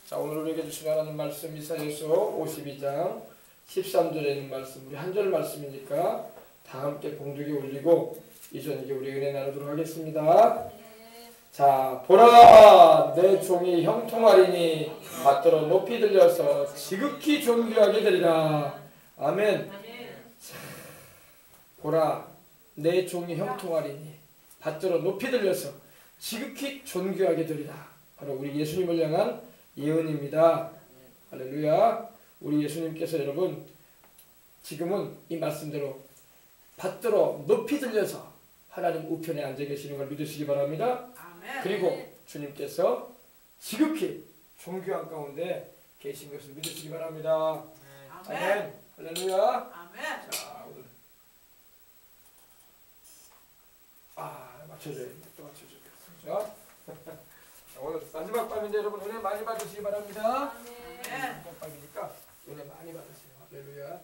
자, 오늘 우리에게 주신 하나님 말씀 이사야서 52장 13절에 있는 말씀, 우리 한 절 말씀이니까 다 함께 공중에 올리고 이전에게 우리 은혜 나누도록 하겠습니다. 자, 보라, 내 종이 형통하리니 받들어 높이 들려서 지극히 존귀하게 되리라. 아멘. 자, 보라, 내 종이 형통하리니 받들어 높이 들려서 지극히 존귀하게 되리라. 바로 우리 예수님을 향한 예언입니다. 할렐루야. 우리 예수님께서 여러분 지금은 이 말씀대로 받들어 높이 들려서 하나님 우편에 앉아 계시는 걸 믿으시기 바랍니다. 아멘. 그리고 주님께서 지극히 존귀한 가운데 계신 것을 믿으시기 바랍니다. 아멘. 아멘. 할렐루야. 아멘. 자, 오늘 맞춰줘야 돼. 또 맞춰줘야겠죠. 오늘 마지막 밤인데 여러분 은혜 많이 받으시기 바랍니다. 아멘. 마지막 밤이니까 은혜 많이 받으세요. 할렐루야.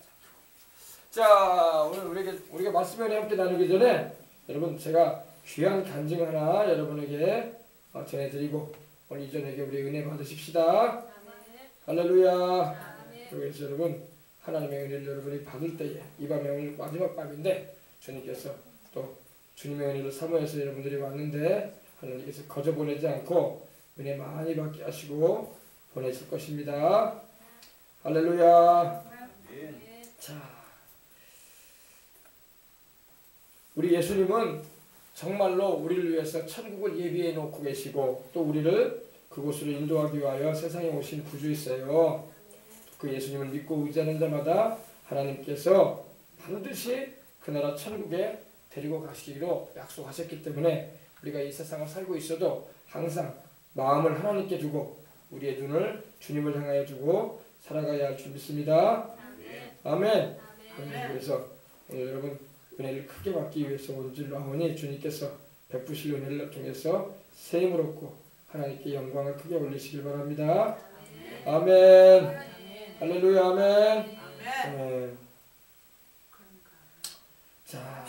자, 오늘 우리가 말씀을 함께 나누기 전에 여러분 제가 귀한 간증 하나 여러분에게 전해드리고 오늘 이전에게 우리 은혜 받으십시다. 할렐루야. 그래서 여러분 하나님의 은혜를 여러분이 받을 때에 이 밤에 오늘 마지막 밤인데 주님께서 또 주님의 은혜를 사모해서 여러분들이 왔는데 하나님께서 거저 보내지 않고 은혜 많이 받게 하시고 보내실 것입니다. 할렐루야. 자, 우리 예수님은 정말로 우리를 위해서 천국을 예비해 놓고 계시고 또 우리를 그곳으로 인도하기 위하여 세상에 오신 구주이세요. 그 예수님을 믿고 의지하는 자마다 하나님께서 반드시 그 나라 천국에 데리고 가시기로 약속하셨기 때문에 우리가 이 세상을 살고 있어도 항상 마음을 하나님께 두고 우리의 눈을 주님을 향하여 두고 살아가야 할 줄 믿습니다. 아멘. 그래서 오늘 여러분 은혜를 크게 받기 위해서 온 줄로 하오니 주님께서 베푸실 은혜를 통해서 세임을 얻고 하나님께 영광을 크게 올리시길 바랍니다. 아멘. 할렐루야. 아멘. 아멘. 자,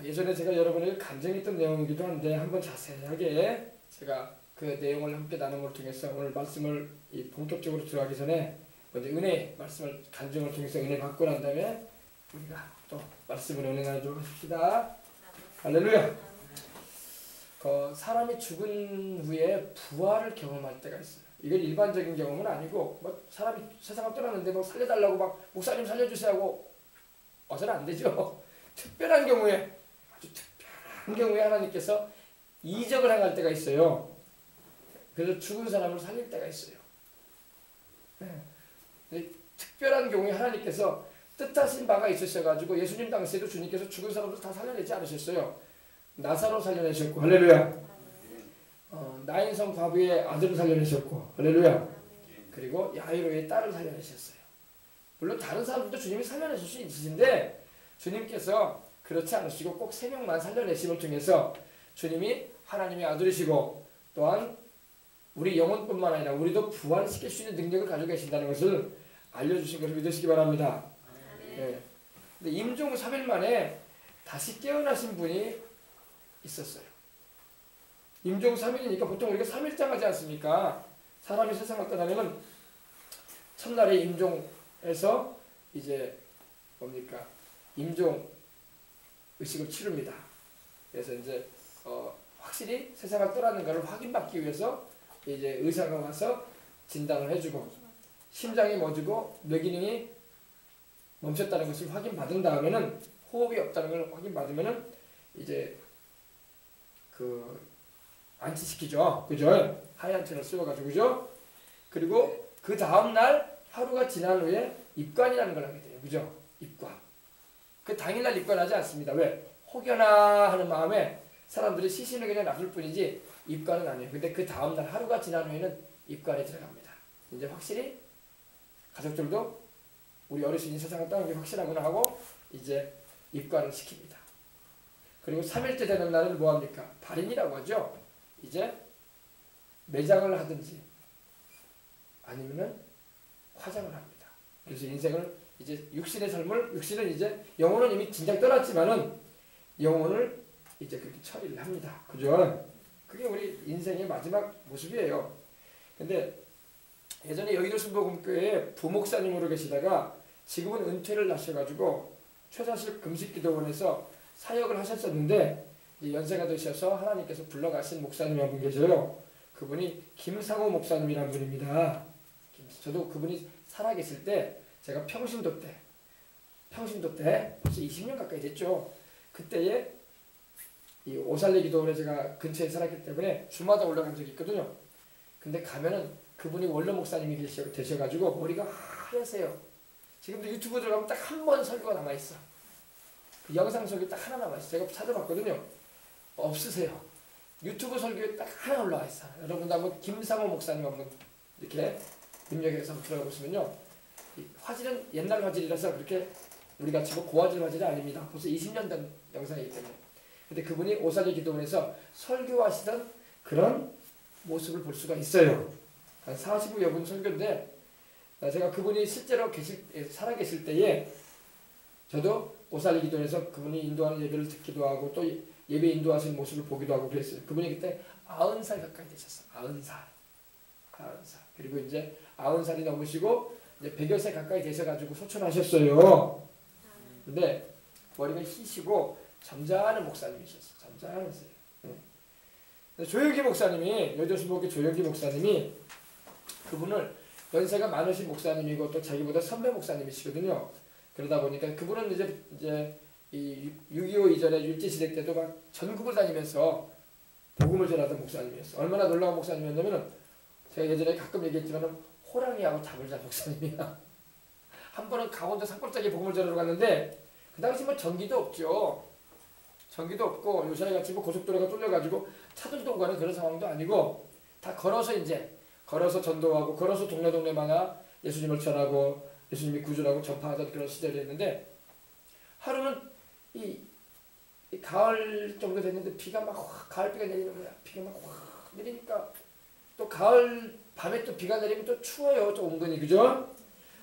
예전에 제가 여러분에게 간증했던 내용이기도 한데 한번 자세하게 제가 그 내용을 함께 나누는 걸 통해서 오늘 말씀을 본격적으로 들어가기 전에 먼저 은혜 말씀을 간증을 통해서 은혜 받고 난 다음에 우리가 또 말씀을 은혜 나누도록 하십시다. 할렐루야. 사람이 죽은 후에 부활을 경험할 때가 있어요. 이건 일반적인 경험은 아니고 뭐 사람이 세상을 떠났는데 뭐 살려달라고 막 목사님 살려주세요 하고 어서는 안 되죠. 특별한 경우에 아주 특별한 경우에 하나님께서 이적을 행할 때가 있어요. 그래서 죽은 사람을 살릴 때가 있어요. 특별한 경우에 하나님께서 뜻하신 바가 있으셔가지고 예수님 당시에도 주님께서 죽은 사람들 다 살려내지 않으셨어요. 나사로 살려내셨고 할렐루야. 나인성 과부의 아들을 살려내셨고 할렐루야. 그리고 야이로의 딸을 살려내셨어요. 물론 다른 사람들도 주님이 살려내실 수 있으신데 주님께서 그렇지 않으시고 꼭 3명만 살려내심을 통해서 주님이 하나님의 아들이시고 또한 우리 영혼뿐만 아니라 우리도 부활시킬 수 있는 능력을 가지고 계신다는 것을 알려주신 것을 믿으시기 바랍니다. 네. 근데 임종 3일 만에 다시 깨어나신 분이 있었어요. 임종 3일이니까 보통 우리가 3일장 하지 않습니까? 사람이 세상을 떠나면 첫날에 임종해서 이제 뭡니까? 임종 의식을 치릅니다. 그래서 이제 확실히 세상을 떠나는 것을 확인받기 위해서 이제 의사가 와서 진단을 해주고 심장이 멎고 뇌기능이 멈췄다는 것을 확인받은 다음에는 호흡이 없다는 걸 확인받으면은 이제 안치시키죠. 그죠? 하얀 천을 씌워가지고 그죠? 그리고 그 다음날 하루가 지난 후에 입관이라는 걸 하게 돼요. 그죠? 입관. 그 당일날 입관하지 않습니다. 왜? 혹여나 하는 마음에 사람들이 시신을 그냥 놔둘 뿐이지 입관은 아니에요. 근데 그 다음날 하루가 지난 후에는 입관에 들어갑니다. 이제 확실히 가족들도 우리 어르신이 세상을 떠난 게 확실하구나 하고 이제 입관을 시킵니다. 그리고 3일째 되는 날은 뭐합니까? 발인이라고 하죠. 이제 매장을 하든지 아니면은 화장을 합니다. 그래서 인생을 이제 육신의 삶을 육신은 이제 영혼은 이미 진작 떠났지만은 영혼을 이제 그렇게 처리를 합니다. 그죠? 그게 우리 인생의 마지막 모습이에요. 근데 예전에 여의도 순복음교회에 부목사님으로 계시다가 지금은 은퇴를 하셔가지고 최사실 금식기도원에서 사역을 하셨었는데 연세가 드셔서 하나님께서 불러가신 목사님이 한 분 계셔요. 그분이 김상호 목사님이라는 분입니다. 저도 그분이 살아계실 때 제가 평신도 때 벌써 20년 가까이 됐죠. 그때에 이 오살리 기도원에 제가 근처에 살았기 때문에 주마다 올라간 적이 있거든요. 근데 가면은 그분이 원로 목사님이 되셔가지고 머리가 하얗세요. 지금도 유튜브 들어가면 딱 한 번 설교가 남아있어. 그 영상 설교 딱 하나 남아있어. 제가 찾아봤거든요. 없으세요. 유튜브 설교에 딱 하나 올라와 있어. 여러분도 한번 김상호 목사님 한번 이렇게 입력해서 한번 들어가 보시면요. 이 화질은 옛날 화질이라서 그렇게 우리같이 뭐 고화질 화질이 아닙니다. 벌써 20년 된 영상이기 때문에. 근데 그분이 오살리 기도원에서 설교하시던 그런 모습을 볼 수가 있어요. 한 40여 분 설교인데 제가 그분이 실제로 살아계실 때에 저도 오살리 기도원에서 그분이 인도하는 예배를 듣기도 하고 또 예배 인도하시는 모습을 보기도 하고 그랬어요. 그분이 그때 90살 가까이 되셨어. 90살. 그리고 이제 90살이 넘으시고 이제 100여 세 가까이 되셔가지고 소천하셨어요. 근데 머리가 희시고 점잖은 목사님이셨어요. 점잖으세요. 네. 조영기 목사님이 여의도순복음교회 조영기 목사님이 그분을 연세가 많으신 목사님이고 또 자기보다 선배 목사님이시거든요. 그러다 보니까 그분은 이제 이 6.25 이전에 일제시대 때도 막 전국을 다니면서 복음을 전하던 목사님이었어요. 얼마나 놀라운 목사님이었냐면 제가 예전에 가끔 얘기했지만 호랑이하고 잡을 잔 목사님이야. 한 번은 강원도 산골짜기 복음을 전하러 갔는데 그 당시 뭐 전기도 없죠. 전기도 없고 요새에 같이 뭐 고속도로가 뚫려가지고 차들도 오고 가는 그런 상황도 아니고 다 걸어서 전도하고 걸어서 동네마다 예수님을 전하고 예수님이 구주라고 전파하던 그런 시절이었는데 하루는 이 가을 정도 됐는데 비가 막 가을비가 내리는 거야. 비가 막 확 내리니까 또 가을 밤에 또 비가 내리면 또 추워요. 또 은근히 그죠?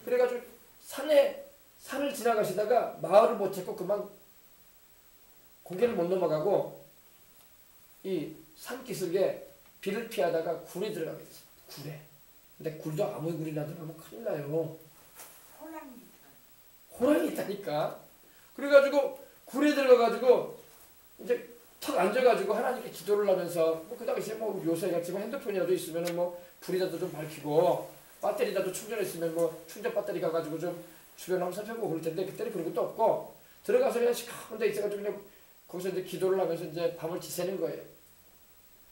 그래가지고 산을 지나가시다가 마을을 못 찾고 그만 고개를 못 넘어가고 이 산기슭에 비를 피하다가 굴에 들어가게 됐어요. 굴에. 근데 굴도 아무 굴이나 들어가면 큰일 나요. 호랑이 있다니까. 그래가지고 굴에 들어가가지고 이제 턱 앉아가지고 하나님께 기도를 하면서 뭐 그 당시에 뭐 요새 같이 뭐 핸드폰이라도 있으면은 뭐 불이라도 좀 밝히고 배터리라도 충전했으면 뭐 충전 배터리 가가지고 좀 주변 한번 살펴보고 그럴 텐데 그때는 그런 것도 없고 들어가서 그냥 시커먼 데 있어가지고 그냥 거기서 이제 기도를 하면서 이제 밤을 지새는 거예요.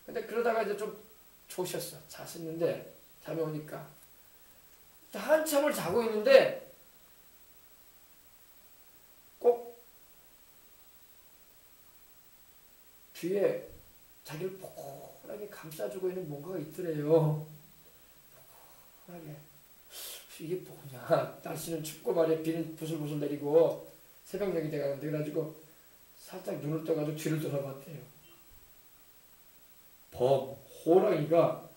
근데 그러다가 이제 좀 조셨어. 잤었는데 잠이 오니까 한참을 자고 있는데 꼭 뒤에 자기를 포근하게 감싸주고 있는 뭔가가 있더래요. 포근하게. 이게 뭐냐. 날씨는 춥고 말이야. 비는 부슬부슬 내리고 새벽녘이 돼가는데 그래가지고 살짝 눈을 떠가지고 뒤를 돌아봤대요. 호랑이가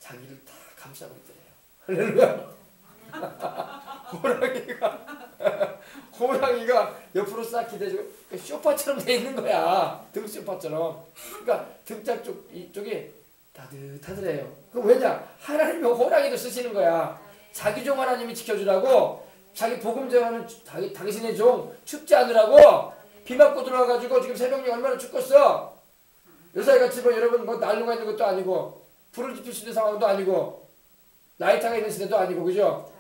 자기를 다 감싸고 있더래요. 할렐루야. 호랑이가 옆으로 싹 기대주고 쇼파처럼 돼 있는 거야. 등 쇼파처럼. 그러니까 등짝 이쪽이 따뜻하더래요. 그 왜냐? 하나님이 호랑이도 쓰시는 거야. 자기 종 하나님이 지켜주라고 자기 복음 전하는 당신의 종 춥지 않으라고 비 맞고 들어와가지고 지금 새벽녘 얼마나 춥겠어. 요새같이 뭐 여러분 뭐 난로가 있는 것도 아니고 불을 지필 수 있는 상황도 아니고 라이터가 있는 시대도 아니고 그죠?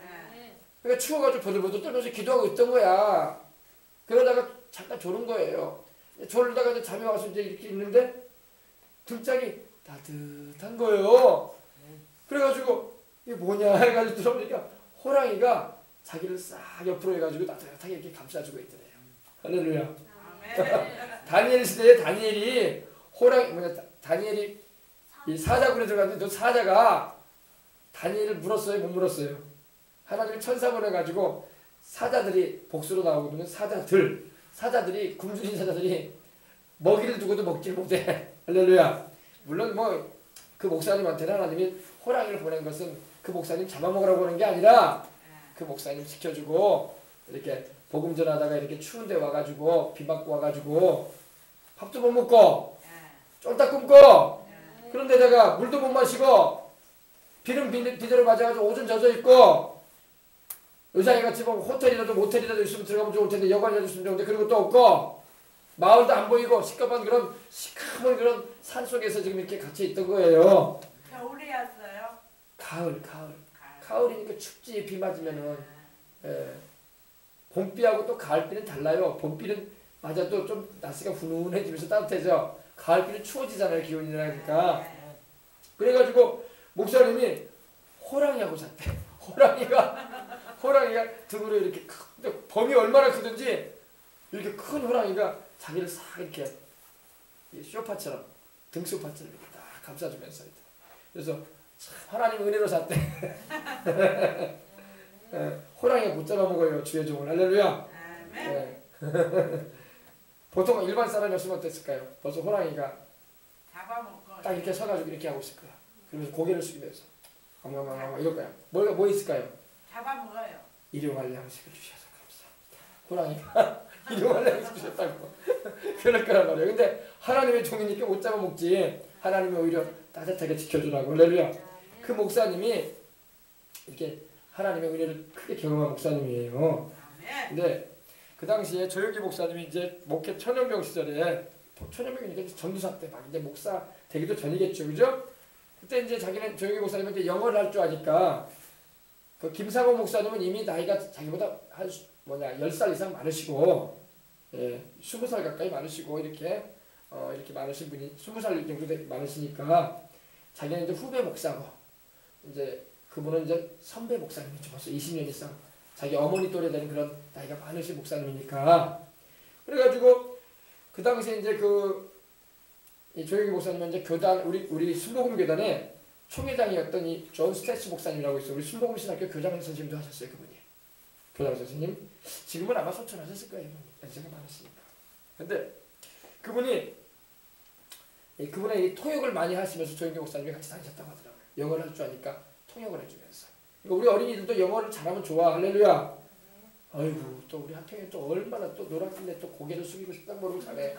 그러니까 추워가지고 보들보들 떨면서 기도하고 있던 거야. 그러다가 잠깐 졸은 거예요. 졸다가 이제 잠이 와서 이제 이렇게 있는데 등짝이 따뜻한 거예요. 그래가지고 이게 뭐냐 해가지고 들어보니까 호랑이가 자기를 싹 옆으로 해가지고 따뜻하게 이렇게 감싸주고 있더래요. 할렐루야. 다니엘 시대에 다니엘이 이 사자굴에 들어갔는데 또 사자가 다니엘을 물었어요? 못 물었어요? 하나님이 천사 보내가지고 사자들이 복수로 나오거든요. 사자들이 굶주린 사자들이 먹이를 두고도 먹질 못해. 할렐루야. 물론 뭐 그 목사님한테는 하나님이 호랑이를 보낸 것은 그 목사님 잡아먹으라고 하는 게 아니라 그 목사님 지켜주고 이렇게 복음 전하다가 이렇게 추운데 와가지고 비 맞고 와가지고 밥도 못 먹고 쫄딱 굶고 그런데다가 물도 못 마시고 비는 비대로 맞아가지고 옷은 젖어 있고 의상이같이 뭐 호텔이라도 모텔이라도 있으면 들어가면 좋을 텐데 여관이라도 있으면 좋은데 그런 것도 없고 마을도 안 보이고 시커먼 그런 시커먼 그런 산 속에서 지금 이렇게 갇혀 있던 거예요. 겨울이었어요? 가을이니까 춥지. 비 맞으면은. 예. 봄비하고 또 가을비는 달라요. 봄비는 맞아도 좀 날씨가 훈훈해지면서 따뜻해져. 가을비는 추워지잖아요. 기온이라니까. 그래가지고 목사님이 호랑이하고 잤대. 호랑이가 등으로 이렇게 근데 범이 얼마나 크든지 이렇게 큰 호랑이가 자기를 싹 이렇게 쇼파처럼 등소파처럼 이렇게 딱 감싸주면서 그래서 하나님 은혜로 잤대. 호랑이가 못 잡아먹어요. 주의 종을. 할렐루야. 네. 보통 일반 사람이었으면 어땠을까요? 벌써 호랑이가 잡아먹고 딱 이렇게 서가지고 이렇게 하고 있을 거야. 그러면서 고개를 숙이면서 어머머머 이럴 거야. 뭐 있을까요? 잡아먹어요. 일용할 양식을 주셔서 감사합니다. 호랑이가 일용할 양식을 주셨다고 그럴 거란 말이에요. 근데 하나님의 종이니까 못 잡아먹지. 하나님이 오히려 따뜻하게 지켜주라고. 할렐루야. 그 목사님이 이렇게 하나님의 은혜를 크게 경험한 목사님이에요. 근데 그 당시에 조영기 목사님이 이제 목회 천연병 시절에 천연병이니까 전도사 때 막 이제 목사 되기도 전이겠죠, 그죠? 그때 이제 자기는 조영기 목사님은 이제 영어를 할 줄 아니까 그 김상호 목사님은 이미 나이가 자기보다 한 10살 이상 많으시고, 예, 20살 가까이 많으시고 이렇게 이렇게 많으신 분이 20살 정도 많으시니까 자기는 이제 후배 목사고 이제 그분은 이제 선배 목사님이죠. 벌써 20년 이상 자기 어머니 또래 되는 그런 나이가 많으신 목사님이니까 그래가지고 그 당시에 이제 이 조영기 목사님은 이제 교단 우리 순복음 교단에 총회장이었던 이 존 스태치 목사님이라고 있어요. 우리 순복음 신학교 교장 선생님도 하셨어요. 그분이 교장 선생님. 지금은 아마 소천하셨을 거예요. 연세가 많으시니까. 근데 그분의 이 통역을 많이 하시면서 조영기 목사님이 같이 다니셨다고 하더라고요. 영어를 할 줄 아니까 통역을 해주면서. 그러니까 우리 어린이들도 영어를 잘하면 좋아. 할렐루야. 아이고 또 우리 한통이 또 얼마나 또 노랗길래 또 고개를 숙이고 싶다고 모르고 잘해.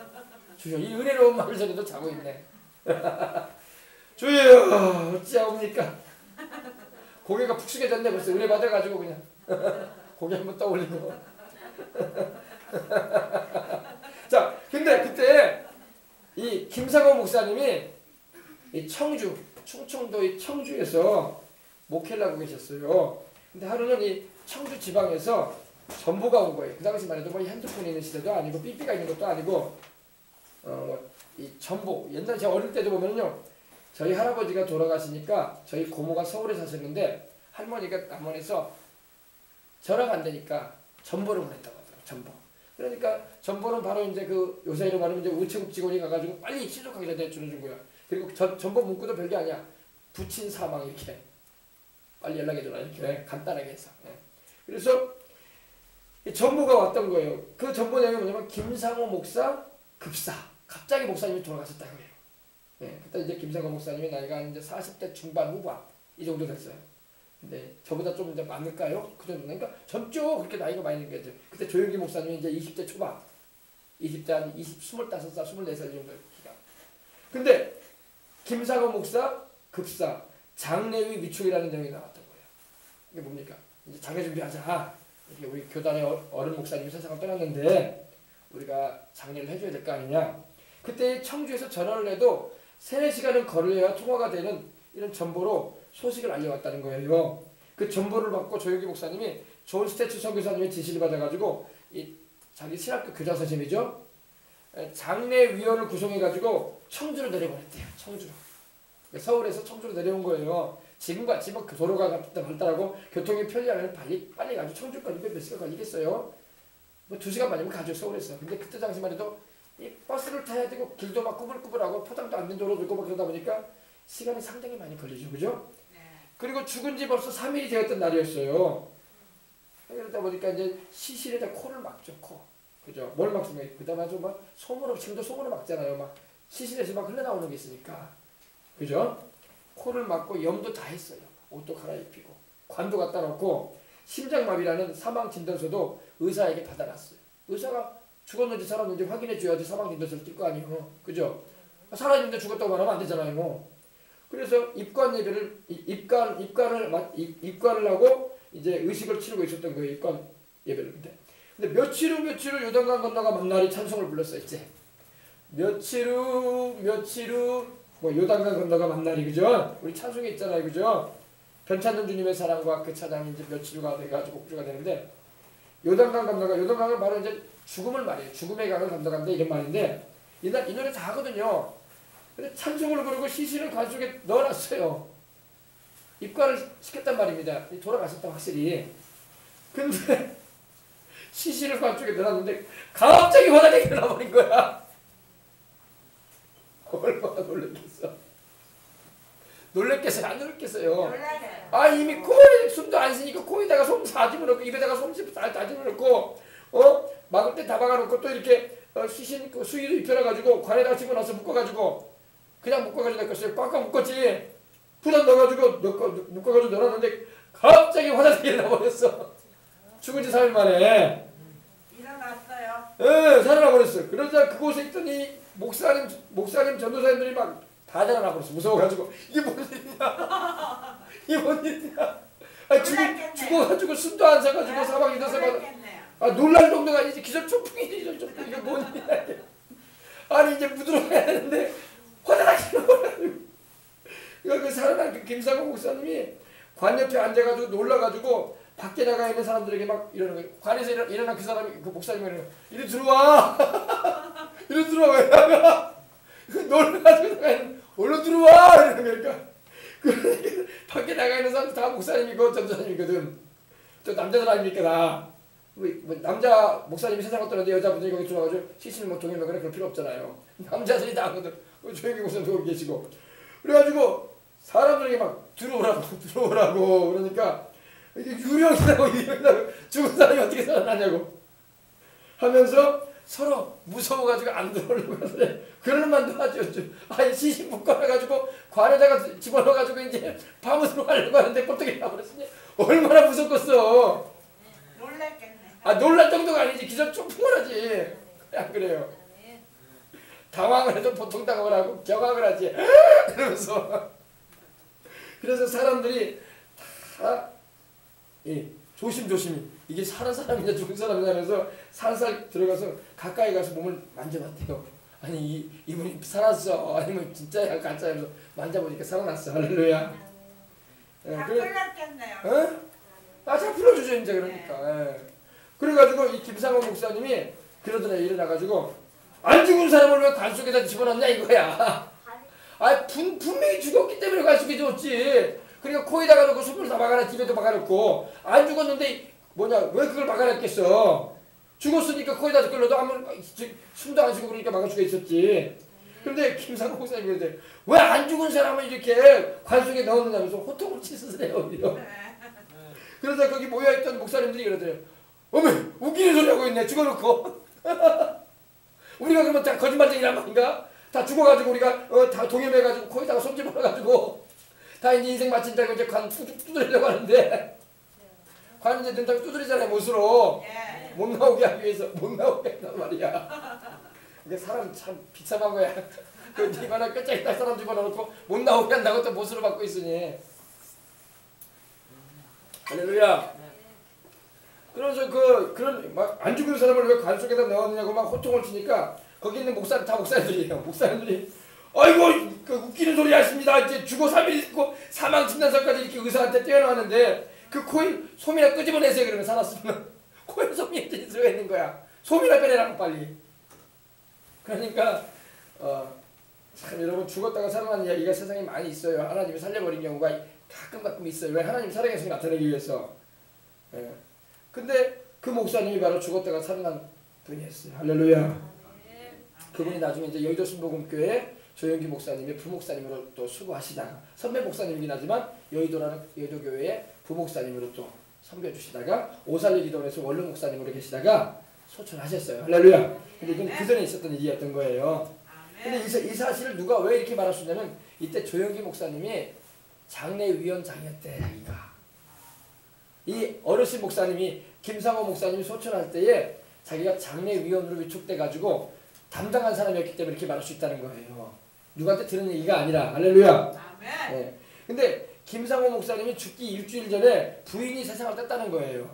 주여 이 은혜로운 말을 전에도 자고 있네. 주여 어찌하옵니까. 고개가 푹 숙여졌네. 벌써 은혜 받아가지고 그냥 고개 한번 떠올리고. 자 근데 그때 이 김상호 목사님이 이 충청도의 청주에서 목회를 하고 계셨어요. 근데 하루는 이 청주 지방에서 전보가 온 거예요. 그 당시만 해도 뭐 핸드폰이 있는 시대도 아니고 삐삐가 있는 것도 아니고 이 전보 옛날 제가 어릴 때도 보면요 저희 할아버지가 돌아가시니까 저희 고모가 서울에 사셨는데 할머니가 남원에서 전화가 안 되니까 전보를 보냈다고 하더라고요. 전보. 그러니까 전보는 바로 이제 그 요새로 말하면 이제 우체국 직원이 가가지고 빨리 신속하게 대출해준 거야. 그리고 전보 문구도 별게 아니야. 부친 사망 이렇게 빨리 연락해줘라 이렇게 간단하게 해서. 그래서 전보가 왔던 거예요. 그 전보 내용이 뭐냐면 김상호 목사 급사. 갑자기 목사님이 돌아가셨다고 해요. 그때 이제 김상호 목사님의 나이가 이제 40대 중반 후반 이 정도 됐어요. 근데 저보다 좀 이제 많을까요? 그 정도. 그러니까 젊죠. 그렇게 나이가 많이 있는 거죠. 그때 조영기 목사님이 이제 20대 초반, 20대 한 25살, 24살 정도 기간. 근데 김상호 목사 급사 장례위 위촉이라는 내용이 나왔던 거예요. 이게 뭡니까? 이제 장례 준비하자. 이렇게 우리 교단의 어른 목사님이 세상을 떠났는데 우리가 장례를 해줘야 될 거 아니냐. 그때 청주에서 전화를 해도 3-4시간은 걸려야 통화가 되는 이런 전보로 소식을 알려왔다는 거예요. 그 전보를 받고 조영기 목사님이 존 스태츠 선교사님의 지시를 받아가지고 이 자기 신학교 교장 선생님이죠. 장례위원을 구성해가지고 청주로 내려보냈대요. 청주로. 서울에서 청주로 내려온 거예요. 지금같이 뭐 도로가 발달하고 교통이 편리하면 빨리 가지고 청주까지 몇 시간 걸리겠어요. 뭐 2시간 만이면 가죠 서울에서. 근데 그때 당시만 해도 이 버스를 타야 되고 길도 막 꾸불꾸불하고 포장도 안 된 도로도 있고 막 그러다 보니까 시간이 상당히 많이 걸리죠, 그죠? 그리고 죽은 지 벌써 3일이 되었던 날이었어요. 그러다 보니까 이제 시신에다 코를 막죠, 코. 그죠? 뭘 막습니까? 그다음에 아주 막 솜으로, 지금도 솜으로 막잖아요. 막 시신에서 막 흘러나오는 게 있으니까. 그죠? 코를 막고 염도 다 했어요. 옷도 갈아입히고. 관도 갖다 놓고, 심장마비라는 사망 진단서도 의사에게 받아놨어요. 의사가 죽었는지 살았는지 확인해 줘야지 사망 진단서를 뜰 거 아니에요. 그죠? 살아있는데 죽었다고 말하면 안 되잖아요. 그래서 입관 예배를 입관을 하고 이제 의식을 치르고 있었던 거예요. 입관 예배를. 근데 며칠 후 요단강 건너가 만나리 찬송을 불렀어요. 이제 며칠 후 뭐 요단강 건너가 만나리 그죠? 우리 찬송에 있잖아요. 그죠? 변찬동 주님의 사랑과 그 찬양이 이제 며칠 후가 돼가지고 곡주가 되는데 요단강 건너가 요단강은 바로 이제 죽음을 말이에요. 죽음의 강을 건너간다 이런 말인데 이 노래 다 하거든요. 근데 찬송을 부르고 시신을 관 속에 넣어놨어요. 입관을 시켰단 말입니다. 돌아가셨다 확실히. 근데 시신을 관 속에 넣어놨는데 갑자기 화나게 일어나버린 거야. 얼마나 놀랬겠어. 놀랬겠어요? 안 놀랬겠어요? 놀라요. 아 이미 코에 숨도 안 쉬니까 코에다가 솜 다 집어넣고 입에다가 솜 다 집어넣고 막을 때 다 박아놓고 또 이렇게 시신 수의도 입혀놔가지고 관에다가 집어넣어서 묶어가지고 그냥 묶어가지고 냈겠어요. 꽉꽉 묶었지. 부담 넣어가지고 묶어가지고 넣어놨는데 갑자기 화장실에 일어나버렸어. 죽은 지 3일 만에. 일어났어요. 예, 살아나버렸어. 그러자 그곳에 있더니 목사님 전도사님들이 막 다 일어나버렸어. 무서워가지고 이게 뭔 일이냐. 이게 뭔 일이냐. 아니 죽어가지고 숨도 안 차가지고 사방이 돼서 놀랄 정도가 아니지. 기절 초풍이지. 이게 뭔 일이야. 아니 이제 부드러워야 되는데 화장실 일어나버려가지고 그 살아난 그 김상호 목사님이 관 옆에 앉아가지고 놀라가지고 밖에 나가 있는 사람들에게 막 이러는 거예요. 관에서 일어난 그 사람이 그 목사님이 이러는 거예요. 이리 들어와. 이리 들어와. 왜 나가. 놀라가지고 나가 있는 얼른 들어와. 이러는 거니까 밖에 나가 있는 사람들 다 목사님이고 전도사님이거든. 저 남자들 아닙니까 다. 뭐 남자 목사님이 세상 어떠는데 여자분들이 거기 들어와가지고 시신을 뭐 동의하거나 그럴 필요 없잖아요. 남자들이 다 하거든. 조용히 목사님 거기 계시고. 그래가지고 사람들에게 막 들어오라고 그러니까 이게 유령이라고 죽은 사람이 어떻게 살아나냐고 하면서 서로 무서워가지고 안 들어오려고 하는데 그럴 만도 하죠. 아니 시신 묶어놔가지고 관에다가 집어넣어가지고 이제 밤으로 가려고 하는데 어떻게 나버렸으니 얼마나 무섭겠어. 놀랬겠네. 아 놀랄 정도가 아니지. 기절 초풍을 하지. 안 그래요. 당황을 해도 보통 당황을 하고 경악을 하지. 이러면서 그래서 사람들이 다 조심조심히 이게 사는 사람이냐 죽은 사람이냐 하면서 살살 들어가서 가까이 가서 몸을 만져봤대요. 아니 이분이 살았어 아니면 진짜야 가짜야 하면서 만져보니까 살아났어. 할렐루야. 다 풀렸겠네요. 잘 풀어주죠 이제 그러니까. 그래가지고 이 김상호 목사님이 그러더래. 일어나가지고 안 죽은 사람을 왜 관 속에다 집어넣냐 이거야. 아 분명히 죽었기 때문에 관 속에 줬지. 그러니까 코에다가 넣고 손을 다 박아놨지. 입에도 박아놓고 안 죽었는데 왜 그걸 박아놨겠어. 죽었으니까 코에다 끌어도 아무 숨도 안 쉬고 그러니까 막을 수가 있었지. 근데 김상호 목사님이 그러는데 왜 안 죽은 사람을 이렇게 관 속에 넣었느냐면서 호통을 치스세요. 그러다 거기 모여있던 목사님들이 그러더래요. 어머 웃기는 소리 하고 있네. 죽어놓고. 우리가 그러면 다 거짓말쟁이란 말인가? 다 죽어가지고 우리가 다 동염해가지고 코에다가 손 집어넣어가지고 다 이제 인생 마친다고 이제 관 두드리려고 하는데 관 이제 된다고 두드리잖아요. 못으로. 못 나오게 하기 위해서 못 나오게 한단 말이야. 이게 사람 참 비참한 거야. 그 이거나 끝장에 딱 사람 집어넣고 못 나오게 한다고 또 못으로 받고 있으니. 할렐루야. 그래서 그런 막 안 죽은 사람을 왜 관 속에다 넣었느냐고 막 호통을 치니까 거기 있는 목사님들이에요. 목사님들이 아이고 그 웃기는 소리 하십니다. 이제 죽어 3일 있고 사망 진단서까지 이렇게 의사한테 떼어놨는데 그 코에 솜이나 끄집어내세요. 그러면 살았으면 코에 솜이 들어가 있는 거야. 솜이나 빼내라고 빨리. 그러니까 참 여러분 죽었다가 살아난 이야기가 세상에 많이 있어요. 하나님이 살려버린 경우가 가끔 있어요. 왜? 하나님 살아계신 나타내기 위해서. 근데 그 목사님이 바로 죽었다가 살아난 분이었어요. 할렐루야. 그분이 나중에 이제 여의도 순복음교회 조영기 목사님의 부목사님으로 또 수고하시다가 선배 목사님이긴 하지만 여의도교회의 부목사님으로 또 섬겨주시다가 오살리 기도원에서 원로 목사님으로 계시다가 소천하셨어요. 할렐루야. 근데 이건 그 전에 있었던 일이었던 거예요. 근데 이 사실을 누가 왜 이렇게 말하셨냐면 이때 조영기 목사님이 장례위원장이었대. 이 어르신 목사님이 김상호 목사님이 소천할 때에 자기가 장례위원으로 위촉돼가지고 담당한 사람이었기 때문에 이렇게 말할 수 있다는 거예요. 누구한테 들은 얘기가 아니라. 할렐루야. 아멘. 예. 근데 김상호 목사님이 죽기 일주일 전에 부인이 세상을 떴다는 거예요.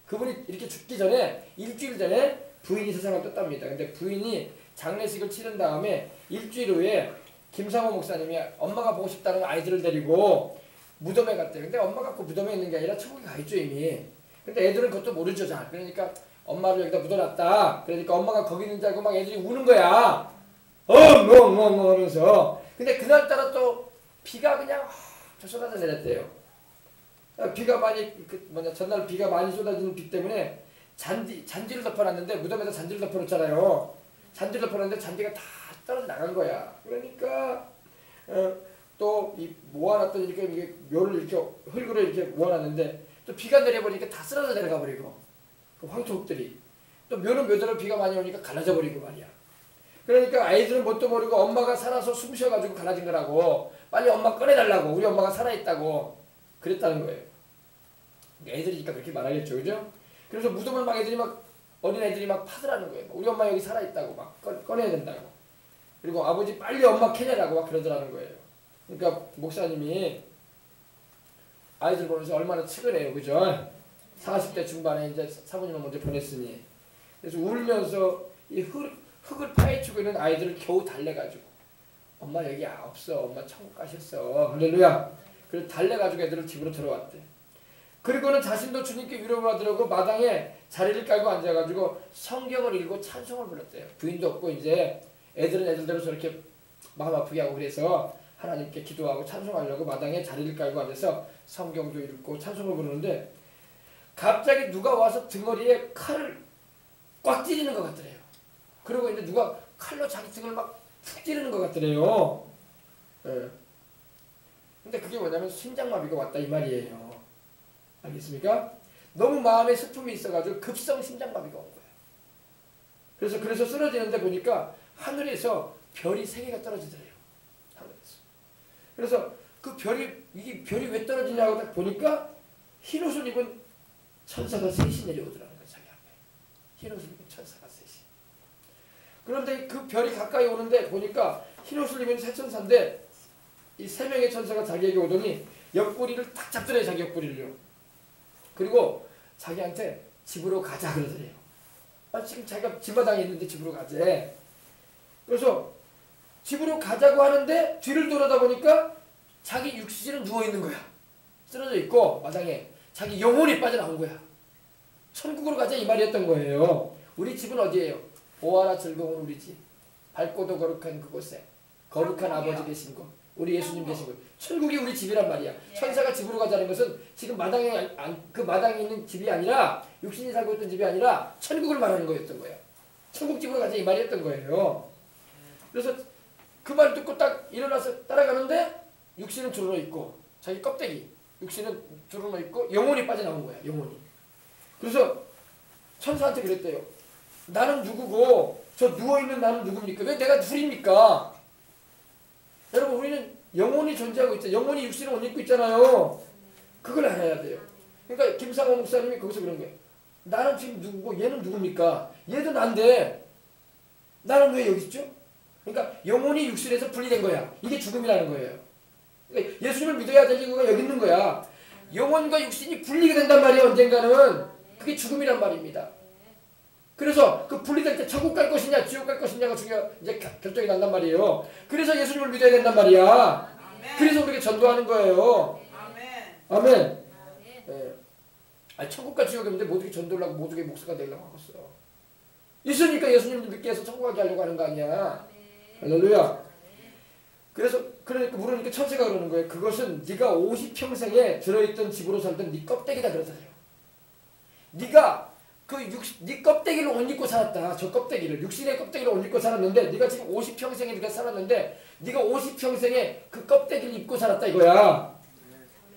그분이 이렇게 죽기 전에 일주일 전에 부인이 세상을 떴답니다. 근데 부인이 장례식을 치른 다음에 일주일 후에 김상호 목사님이 엄마가 보고 싶다는 아이들을 데리고 무덤에 갔대요. 근데 엄마가 그 무덤에 있는 게 아니라 천국에 가 있죠 이미. 근데 애들은 그것도 모르죠 잘. 그러니까 엄마를 여기다 묻어놨다. 그러니까 엄마가 거기 있는 줄 알고 막 애들이 우는 거야. 엉엉엉엉 하면서. 근데 그날따라 또 비가 그냥 쏟아져 내렸대요. 비가 많이 전날 비가 많이 쏟아지는 비 때문에 잔디를 덮어놨는데 무덤에다 잔디를 덮어놓잖아요. 잔디를 덮어놨는데 잔디가 다 떨어져 나간 거야. 그러니까 또 이 모아놨던 이렇게 묘를 이렇게 흙으로 이렇게 모아놨는데 또 비가 내려버리니까 다 쓰러져 내려가 버리고 그 황토흙들이 또 묘는 묘대로 비가 많이 오니까 갈라져 버리고 말이야. 그러니까 아이들은 뭣도 모르고 엄마가 살아서 숨 쉬어가지고 갈라진 거라고 빨리 엄마 꺼내달라고 우리 엄마가 살아있다고 그랬다는 거예요. 애들이니까 그렇게 말하겠죠, 그죠? 그래서 무덤을 막 애들이 막 어린 애들이 막 파더라는 거예요. 우리 엄마 여기 살아있다고 막 꺼내야 된다고. 그리고 아버지 빨리 엄마 캐내라고 막 그러더라는 거예요. 그러니까 목사님이 아이들 보면서 얼마나 측은해요, 그죠? 40대 중반에 이제 사모님을 먼저 보냈으니 그래서 울면서 이 흙을 파헤치고 있는 아이들을 겨우 달래가지고 엄마 여기 없어, 엄마 천국 가셨어, 할렐루야. 그래서 달래가지고 애들을 집으로 들어왔대. 그리고는 자신도 주님께 위로를 받으려고 마당에 자리를 깔고 앉아가지고 성경을 읽고 찬송을 불렀대요. 부인도 없고 이제 애들은 애들대로 저렇게 마음 아프게 하고 그래서 하나님께 기도하고 찬송하려고 마당에 자리를 깔고 앉아서 성경도 읽고 찬송을 부르는데 갑자기 누가 와서 등허리에 칼을 꽉 찌르는 것 같더래요. 그리고 이제 누가 칼로 자기 등을 막 툭 찌르는 것 같더래요. 예. 근데 그게 뭐냐면 심장마비가 왔다 이 말이에요. 알겠습니까? 너무 마음에 슬픔이 있어가지고 급성 심장마비가 온 거예요. 그래서 쓰러지는데 보니까 하늘에서 별이 3개가 떨어지더래요. 하늘에서. 그래서 그 이게 별이 왜 떨어지냐고 딱 보니까 흰 옷을 입은 천사가 셋이 내려오더라는 거예요. 자기 앞에. 흰 옷을 입은 천사가 셋이. 그런데 그 별이 가까이 오는데 보니까 흰 옷을 입은 새 천사인데 이 3명의 천사가 자기에게 오더니 옆구리를 탁 잡더래요. 자기 옆구리를요. 그리고 자기한테 집으로 가자 그러더래요. 지금 자기가 집마당에 있는데 집으로 가재. 그래서 집으로 가자고 하는데 뒤를 돌아다 보니까 자기 육신은 누워있는 거야. 쓰러져 있고 마당에 자기 영혼이 빠져나온 거야. 천국으로 가자 이 말이었던 거예요. 우리 집은 어디예요? 보아라 즐거운 우리 집. 밝고도 거룩한 그곳에 거룩한 아버지 계신 곳. 우리 예수님 계신 곳. 천국이 우리 집이란 말이야. 천사가 집으로 가자는 것은 지금 그 마당에 있는 집이 아니라 육신이 살고 있던 집이 아니라 천국을 말하는 거였던 거예요. 천국 집으로 가자 이 말이었던 거예요. 그래서 그 말 듣고 딱 일어나서 따라가는데 육신은 주르러 있고 자기 껍데기 육신은 주르러 있고 영혼이 빠져나온 거야. 영혼이. 그래서 천사한테 그랬대요. 나는 누구고 저 누워있는 나는 누굽니까? 왜 내가 둘입니까? 여러분 우리는 영혼이 존재하고 있죠. 영혼이 육신을 옷 입고 있잖아요. 그걸 알아야 돼요. 그러니까 김상호 목사님이 거기서 그런 거예요. 나는 지금 누구고 얘는 누굽니까? 얘도 난데 나는 왜 여기 있죠? 그러니까 영혼이 육신에서 분리된 거야. 이게 죽음이라는 거예요. 그러니까 예수님을 믿어야 될 이유가 여기 있는 거야. 영혼과 육신이 분리가 된단 말이에요. 언젠가는. 그게 죽음이란 말입니다. 그래서 그 분리될 때 천국 갈 것이냐 지옥 갈 것이냐가 이제 결정이 난단 말이에요. 그래서 예수님을 믿어야 된단 말이야. 아멘. 그래서 우리가 전도하는 거예요. 아멘. 아멘. 예. 천국과 지옥이 없는데 모두에게 전도를 하고 모두에게 목사가 되려고 하고 있어. 있으니까 예수님을 믿게 해서 천국 가게 하려고 하는 거 아니야. 할렐루야. 그러니까 물으니까 천사가 그러는 거예요. 그것은 네가 50평생에 들어있던 집으로 살던 네 껍데기다 그러잖아요. 네가 네 껍데기를 옷 입고 살았다. 저 껍데기를 육신의 껍데기를 옷 입고 살았는데 네가 지금 50평생에 네가 살았는데 네가 50평생에 그 껍데기를 입고 살았다 이거야.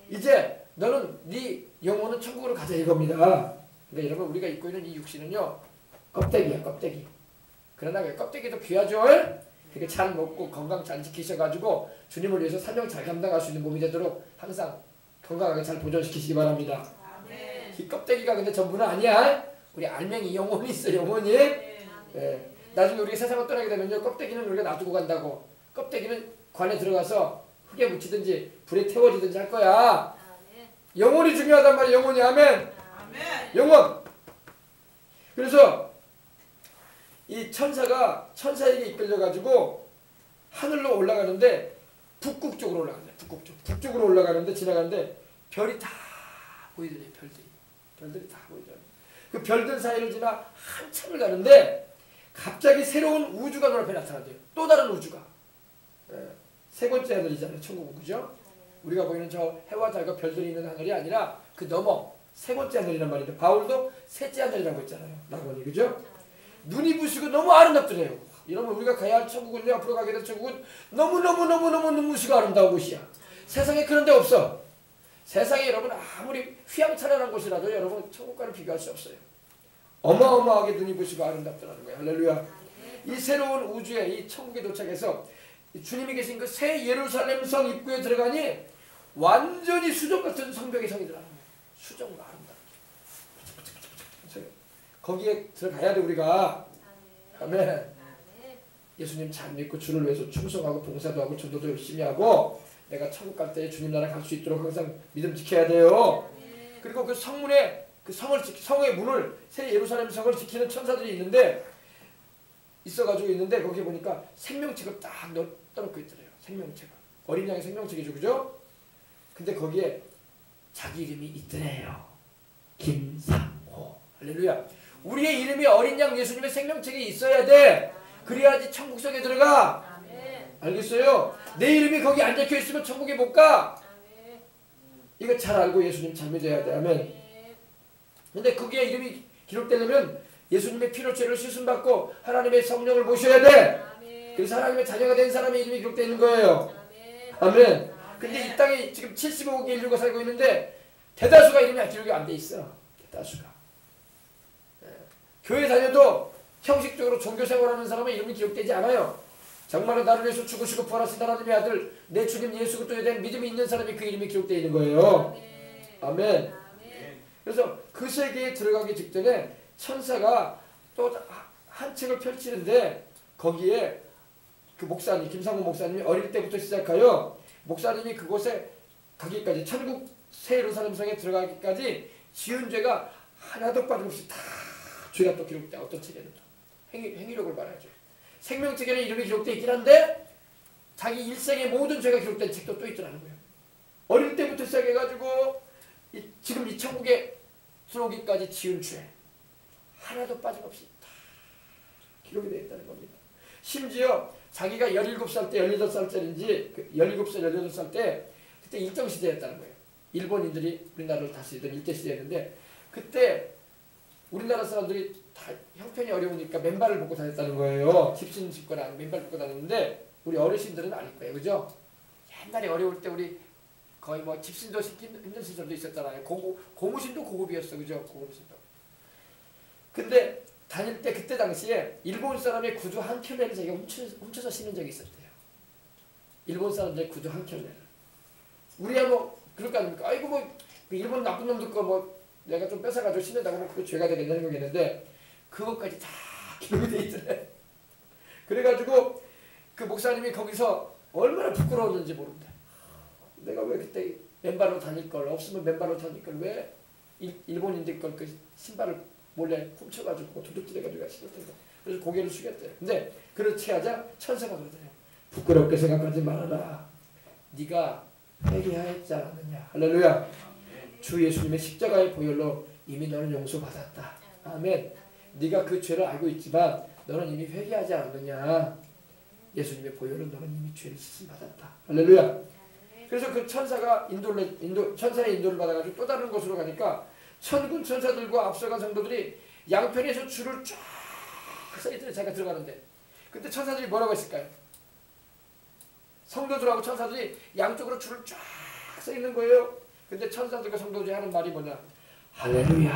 이제 너는 네 영혼은 천국으로 가자 이겁니다. 그러니까 여러분 우리가 입고 있는 이 육신은요 껍데기야 껍데기. 그러나 그 껍데기도 귀하죠. 그렇게 잘 먹고 건강 잘 지키셔가지고 주님을 위해서 사명 잘 감당할 수 있는 몸이 되도록 항상 건강하게 잘 보존시키시기 바랍니다. 이 껍데기가 근데 전부는 아니야. 우리 알맹이 영혼이 있어 영혼이. 예. 나중에 우리가 세상을 떠나게 되면요. 껍데기는 우리가 놔두고 간다고. 껍데기는 관에 들어가서 흙에 묻히든지 불에 태워지든지 할 거야. 영혼이 중요하단 말이야. 영혼이. 아멘. 영혼. 그래서 이 천사에게 이끌려가지고 하늘로 올라가는데 북극 쪽으로 올라가는데 북쪽으로 올라가는데 지나가는데 별이 다 보이더니 별들이 다 보이더니 그 별들 사이를 지나 한참을 가는데 갑자기 새로운 우주가 눈앞에 나타나대요. 또 다른 우주가. 세 번째 하늘이잖아요. 천국은. 그죠? 우리가 보이는 저 해와 달과 별들이 있는 하늘이 아니라 그 넘어 세 번째 하늘이란 말인데 바울도 셋째 하늘이라고 했잖아요. 낙원이. 그죠? 눈이 부시고 너무 아름답더래요. 이러면 우리가 가야 할 천국은요. 앞으로 가게 될 천국은 너무너무 눈부시고 아름다운 곳이야. 세상에 그런 데 없어. 세상에 여러분 아무리 휘황찬란한 곳이라도 여러분 천국과는 비교할 수 없어요. 어마어마하게 눈이 부시고 아름답더라는 거예요. 할렐루야. 이 새로운 우주에 이 천국에 도착해서 주님이 계신 그 새 예루살렘 성 입구에 들어가니 완전히 수정 같은 성벽의 성이더라는 거예요. 수정으로 아름답게. 거기에 들어가야 돼 우리가. 아멘. 예수님 잘 믿고 주를 위해서 충성하고 봉사도 하고 전도도 열심히 하고 내가 천국 갈 때 주님 나라 갈 수 있도록 항상 믿음 지켜야 돼요. 그리고 그 성문에 그 성의 문을 새 예루살렘 성을 지키는 천사들이 있는데 거기에 보니까 생명책을 딱 떠놓고 있더래요. 생명책을. 어린 양의 생명책이죠. 그죠? 근데 거기에 자기 이름이 있더래요. 김상호. 할렐루야. 우리의 이름이 어린 양 예수님의 생명책에 있어야 돼. 그래야지 천국성에 들어가. 알겠어요? 내 이름이 거기 안 적혀 있으면 천국에 못 가. 이거 잘 알고 예수님 잘 믿어야 돼. 아멘. 근데 거기에 이름이 기록되려면 예수님의 피로 죄를 씻음받고 하나님의 성령을 모셔야 돼. 그래서 하나님의 자녀가 된 사람의 이름이 기록되어 있는 거예요. 아멘. 근데 이 땅에 지금 75억의 인류가 살고 있는데 대다수가 이름이 기록이 안 돼 있어. 대다수가. 교회 다녀도 형식적으로 종교 생활하는 사람의 이름이 기록되지 않아요. 정말로 나를 위해서 죽으시고 부활하신 하나님의 아들 내 주님 예수 그리스도에 대한 믿음이 있는 사람이 그 이름이 기록되어 있는 거예요. 아멘. 그래서 그 세계에 들어가기 직전에 천사가 또 한 책을 펼치는데 거기에 그 목사님 김상호 목사님이 어릴 때부터 시작하여 목사님이 그곳에 가기까지 천국 새 예루살렘 성에 들어가기까지 지은 죄가 하나도 빠짐없이 다 죄가 또 기록돼. 어떤 책에는 행위력을 말하죠. 생명책에는 이름이 기록되어 있긴 한데 자기 일생의 모든 죄가 기록된 책도 또 있더라는 거예요. 어릴 때부터 시작해가지고 지금 이 천국에 들어오기까지 지은 죄 하나도 빠짐없이 다 기록이 되어 있다는 겁니다. 심지어 자기가 17살 때 18살짜리인지 17살 18살 때 그때 일정시대였다는 거예요. 일본인들이 우리나라를 다스리던 일제시대였는데 그때 우리나라 사람들이 다 형편이 어려우니까 맨발을 벗고 다녔다는 거예요. 집신 신거나 맨발 벗고 다녔는데 우리 어르신들은 아닐 거예요. 그죠? 옛날에 어려울 때 우리 거의 뭐 집신도 신기 힘든 시절도 있었잖아요. 고무신도 고급이었어. 그죠? 고무신도. 근데 다닐 때 그때 당시에 일본 사람의 구두 한 켤레를 자기가 훔쳐서 신은 적이 있었대요. 일본 사람들의 구두 한 켤레를. 우리야 뭐 그럴 거 아닙니까? 아이고 뭐 일본 나쁜 놈들 거 뭐 내가 좀 뺏어가지고 신는다고 뭐 그거 죄가 되겠냐는 거겠는데 그것까지 다 기록이 돼 있더래. 그래가지고 그 목사님이 거기서 얼마나 부끄러웠는지 모른다. 내가 왜 그때 맨발로 다닐 걸 없으면 맨발로 다닐 걸 왜 일본인들 걸 그 신발을 몰래 훔쳐가지고 도둑질해가지고 신었던 거. 그래서 고개를 숙였대요. 근데 그렇지 하자 천사가 그러더래요. 부끄럽게 생각하지 말아라. 네가 회개하였지 않았느냐. 할렐루야. 주 예수님의 십자가의 보혈로 이미 너는 용서받았다. 아멘. 네가 그 죄를 알고 있지만 너는 이미 회개하지 않았느냐. 예수님의 보혈로 너는 이미 죄를 씻음받았다. 할렐루야. 그래서 그 천사가 천사의 인도를 받아가지고 또 다른 곳으로 가니까 천군 천사들과 앞서간 성도들이 양편에서 줄을 쫙 서있더래. 자기가 들어가는데 그때 천사들이 뭐라고 했을까요? 성도들하고 천사들이 양쪽으로 줄을 쫙 서있는 거예요. 근데 천사들과 성도들이 하는 말이 뭐냐? 할렐루야.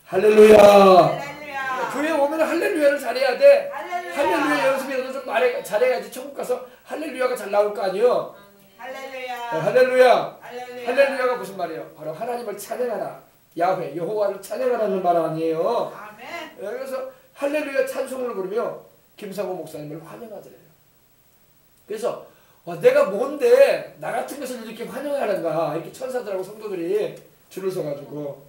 할렐루야. 할렐루야. 교회 오면 할렐루야를 잘해야 돼. 할렐루야 연습이라도 좀 잘해야지 천국 가서 할렐루야가 잘 나올 거 아니에요. 할렐루야. 할렐루야. 할렐루야가 무슨 말이에요? 바로 하나님을 찬양하라. 야훼 여호와를 찬양하라는 말 아니에요. 아멘. 그래서 할렐루야 찬송을 부르며 김상호 목사님을 환영하더래요. 그래서 와, 내가 뭔데 나 같은 것을 이렇게 환영하는가, 이렇게 천사들하고 성도들이 줄을 서가지고,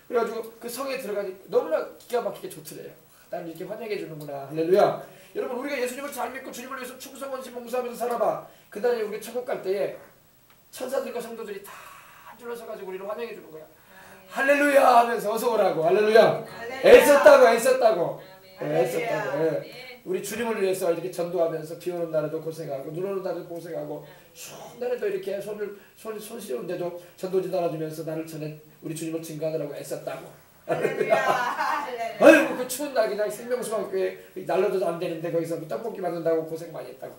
그래가지고 그 성에 들어가니 너무나 기가 막히게 좋더래요. 나를 이렇게 환영해 주는구나. 할렐루야. 여러분, 우리가 예수님을 잘 믿고 주님을 위해서 충성원심 봉사하면서 살아봐. 그날에 우리 천국 갈 때에 천사들과 성도들이 다 줄을 서가지고 우리를 환영해 주는 거야. 할렐루야 하면서 어서 오라고. 할렐루야. 애썼다고. 애썼다고. 예. 우리 주님을 위해서 이렇게 전도하면서 비 오는 날에도 고생하고 눈 오는 날에도 고생하고 추운 날에도 이렇게 손 시려운데도 전도지 달아주면서 나를 전해 우리 주님을 증거하느라고 애썼다고. 아이고 그 추운 날 그냥 생명수강교회 날로도 안 되는데 거기서 떡볶이 만든다고 고생 많이 했다고.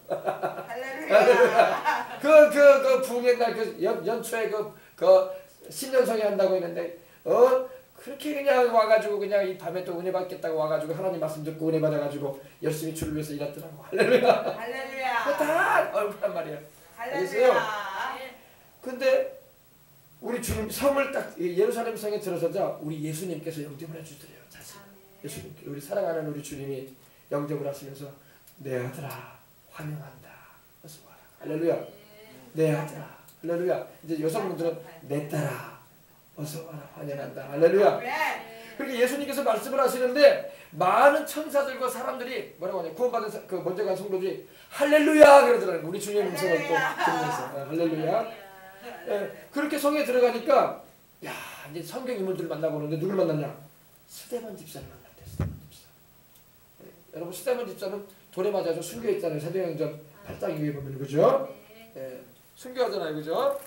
그 부흥의 날 그 연초에 그 신년성회 한다고 했는데 그렇게 그냥 와가지고 그냥 이 밤에 또 은혜 받겠다고 와가지고 하나님 말씀 듣고 은혜 받아가지고 열심히 주를 위해서 일했더라고. 할렐루야. 할렐루야. 다 얼마나 말이야. 할렐루야. 근데 우리 주님 성을 딱 예루살렘 성에 들어서자 우리 예수님께서 영접을 해주더래요. 자신. 예수님, 우리 사랑하는 우리 주님이 영접을 하시면서 내 아들아 환영한다. 어서 와라. 할렐루야. 내 아들아. 할렐루야. 이제 여성분들은 내 딸아 어서 와라. 환영한다. 할렐루야. 그렇게 예수님께서 말씀을 하시는데 많은 천사들과 사람들이 뭐라고 하냐, 구원받은 그 먼저 간 성도들이 할렐루야 그러더라고요. 우리 주님의 음성을 또 들으면서 할렐루야. 예, 그렇게 성에 들어가니까 야 이제 성경 인물들을 만나보는데 누굴 만났냐? 스데반 집사를 만났대. 스데반 집사. 예, 여러분 스데반 집사는 돌에 맞아서 순교했잖아요. 사도행전 8장 이후에 보면 그죠? 예, 순교하잖아요, 그죠?